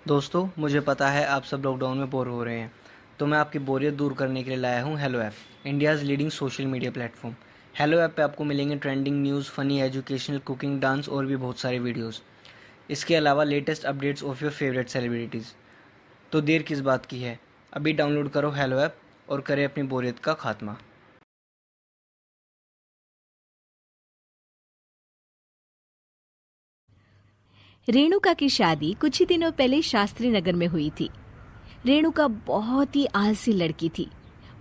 दोस्तों, मुझे पता है आप सब लॉकडाउन में बोर हो रहे हैं, तो मैं आपकी बोरियत दूर करने के लिए लाया हूँ hello app, India's leading social media platform. Hello app पे आपको मिलेंगे trending news, funny, educational, cooking, dance और भी बहुत सारे वीडियोस। इसके अलावा latest updates of your favourite celebrities. तो देर किस बात की है, अभी डाउनलोड करो हेलो ऐप और करें अपनी बोरियत का खात्मा। रेणुका की शादी कुछ ही दिनों पहले शास्त्री नगर में हुई थी। रेणुका बहुत ही आलसी लड़की थी।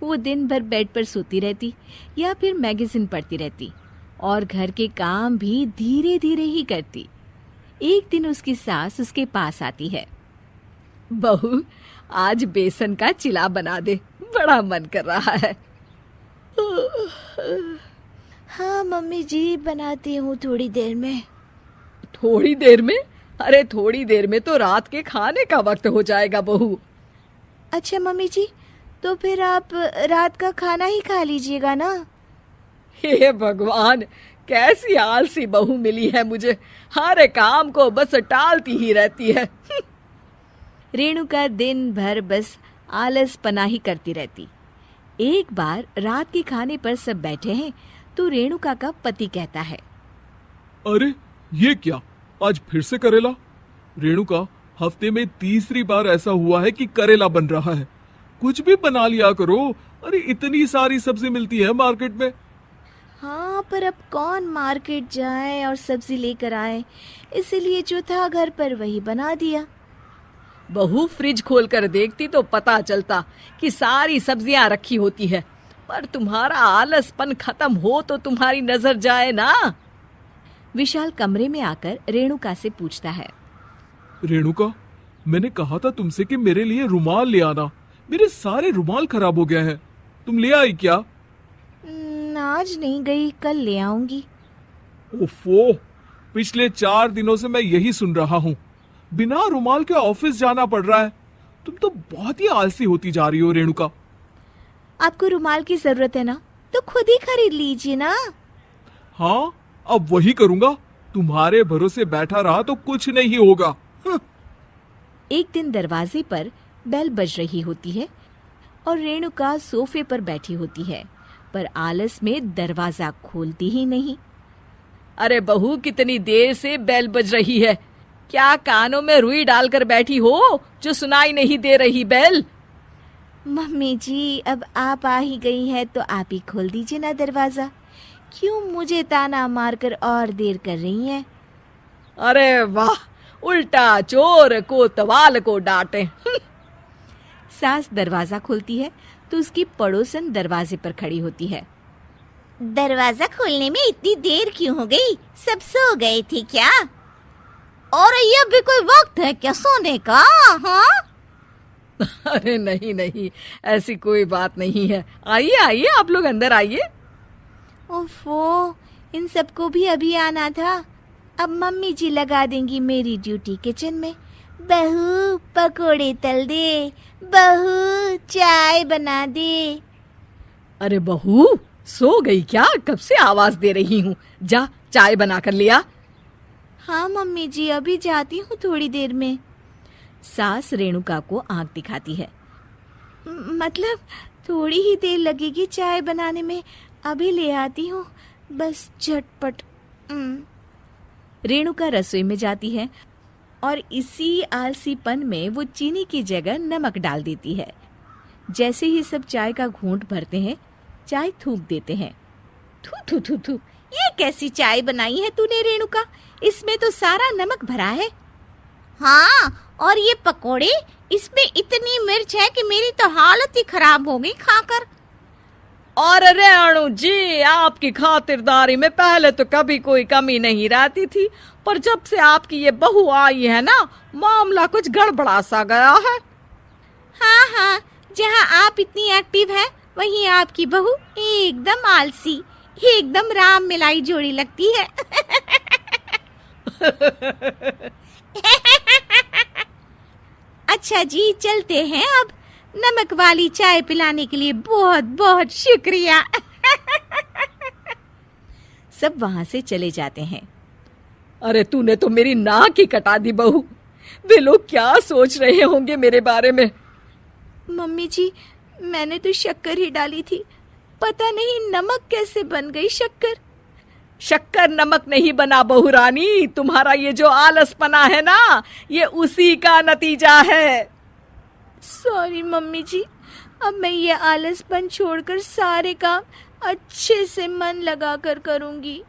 वो दिन भर बेड पर सोती रहती या फिर मैगजीन पढ़ती रहती और घर के काम भी धीरे धीरे ही करती। एक दिन उसकी सास उसके पास आती है। बहू, आज बेसन का चिला बना दे, बड़ा मन कर रहा है। हाँ मम्मी जी, बनाती हूँ थोड़ी देर में। थोड़ी देर में? अरे थोड़ी देर में तो रात के खाने का वक्त हो जाएगा बहू। अच्छा मम्मी जी, तो फिर आप रात का खाना ही खा लीजिएगा ना। हे भगवान, कैसी आलसी बहू मिली है मुझे। हर काम को बस टालती ही रहती है। रेणुका दिन भर बस आलस पना ही करती रहती। एक बार रात के खाने पर सब बैठे हैं तो रेणुका का पति कहता है, अरे ये क्या, आज फिर से करेला? रेणुका, हफ्ते में तीसरी बार ऐसा हुआ है कि करेला बन रहा है। कुछ भी बना लिया करो। अरे इतनी सारी सब्जी मिलती है मार्केट में। हाँ, पर अब कौन मार्केट जाए और सब्जी लेकर आए, इसीलिए जो था घर पर वही बना दिया। बहू फ्रिज खोलकर देखती तो पता चलता कि सारी सब्जियां रखी होती है। पर तुम्हारा आलसपन खत्म हो तो तुम्हारी नजर जाए ना। विशाल कमरे में आकर रेणुका से पूछता है, रेणुका, मैंने कहा था तुमसे कि मेरे लिए रुमाल ले आना। मेरे सारे रुमाल खराब हो गए हैं। तुम ले आई क्या? आज नहीं गई, कल ले आऊंगी। ओफो, पिछले 4 दिनों से मैं यही सुन रहा हूँ। बिना रुमाल के ऑफिस जाना पड़ रहा है। तुम तो बहुत ही आलसी होती जा रही हो रेणुका। आपको रुमाल की जरूरत है ना, तो खुद ही खरीद लीजिए ना। हाँ, अब वही करूंगा। तुम्हारे भरोसे बैठा रहा तो कुछ नहीं होगा। एक दिन दरवाजे पर बेल बज रही होती है और रेणुका सोफे पर बैठी होती है, पर आलस में दरवाजा खोलती ही नहीं। अरे बहू, कितनी देर से बेल बज रही है? क्या कानों में रुई डालकर बैठी हो जो सुनाई नहीं दे रही बेल? मम्मी जी, अब आप आ ही गई हैं तो आप ही खोल दीजिए ना दरवाजा। क्यों मुझे ताना मारकर और देर कर रही हैं? अरे वाह, उल्टा चोर को तवाल को डांटे। सास दरवाजा खोलती है तो उसकी पड़ोसन दरवाजे पर खड़ी होती है। दरवाजा खोलने में इतनी देर क्यों हो गई? सब सो गए थे क्या? और ये भी कोई वक्त है क्या सोने का? हाँ? अरे नहीं नहीं, ऐसी कोई बात नहीं है। आइए आइए, आप लोग अंदर आइए। ओफो, इन सबको भी अभी आना था। अब मम्मी जी लगा देंगी मेरी ड्यूटी किचन में। बहू पकोड़े तल दे, बहू चाय बना दे। अरे बहू, सो गई क्या? कब से आवाज दे रही हूँ। जा चाय बना कर लिया। हाँ मम्मी जी, अभी जाती हूँ थोड़ी देर में। सास रेणुका को आंख दिखाती है। मतलब थोड़ी ही देर लगेगी चाय बनाने में, अभी ले आती हूँ, बस झटपट। रेणुका रसोई में जाती है और इसी आलसीपन में वो चीनी की जगह नमक डाल देती है। जैसे ही सब चाय का घूंट भरते हैं, चाय थूक देते हैं। थू थू थू थू, ये कैसी चाय बनाई है तूने रेणुका? इसमें तो सारा नमक भरा है। हाँ, और ये पकोड़े, इसमें इतनी मिर्च है कि मेरी तो हालत ही खराब हो गई खाकर। और रेणु जी, आपकी खातिरदारी में पहले तो कभी कोई कमी नहीं रहती थी, पर जब से आपकी ये बहू आई है ना, मामला कुछ गड़बड़ा सा गया है। हाँ हाँ, जहाँ आप इतनी एक्टिव हैं, वहीं आपकी बहू एकदम आलसी, एकदम राम मिलाई जोड़ी लगती है। अच्छा जी, चलते हैं अब। नमक वाली चाय पिलाने के लिए बहुत बहुत शुक्रिया। सब वहां से चले जाते हैं। अरे तूने तो मेरी नाक ही कटा दी बहू। वे लोग क्या सोच रहे होंगे मेरे बारे में। मम्मी जी, मैंने तो शक्कर ही डाली थी, पता नहीं नमक कैसे बन गई शक्कर। शक्कर नमक नहीं बना बहू रानी, तुम्हारा ये जो आलसपना है ना, ये उसी का नतीजा है। सॉरी मम्मी जी, अब मैं ये आलसपन छोड़कर सारे काम अच्छे से मन लगाकर करूंगी।